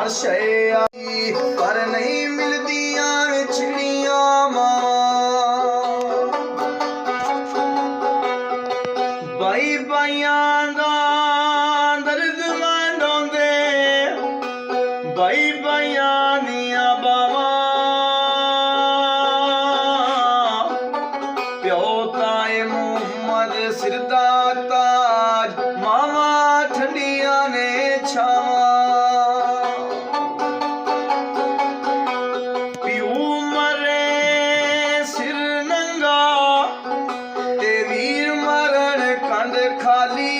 आशय आई पर नहीं मिलदियां विछड़ियां मावां। बाई बाइयां दा दर्द वंडोंदे बाई बाइयां दियां बावां प्यो ताए मुहम्मद सिर दा ताज मावा ठंडियां ने छावां। प्यू मरे सिर नंगा ते वीर मरण कंध खाली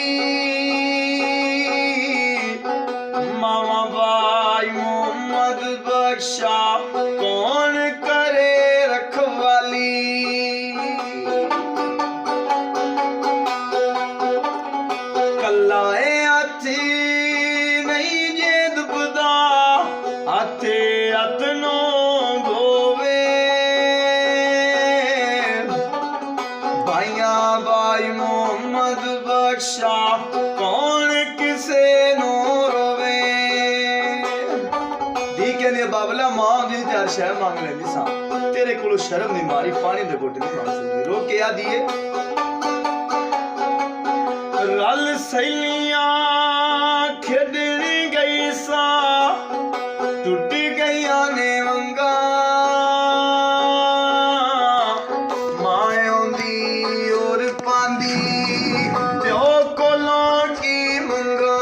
मावा बाई मुहम्मद बख्शा कौन करे रखवाली। कल्लाए हाथी नहीं जे दुबदा हाथे हथ नो धोवे भाइया बाई मुहम्मद बख्शा कौन किसे नो रोवे। धी कहंदी बाबला मां दी चार शह मांग लेंदी सा तेरे कोलों शर्म नहीं मारी पानी दे घुट नहीं मांग सकदी। रो के आ दिए रल सहेलियां खेडनी गई सा टूट गईयां ने वंगा मां आउंदी और पांदी प्यो कोलों की मंगा।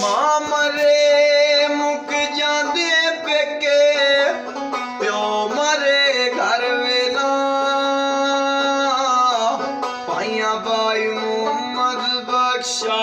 मां मरे मुक जांदे पेके प्यो मरे घर वेला बाई मुहम्मद बख्शा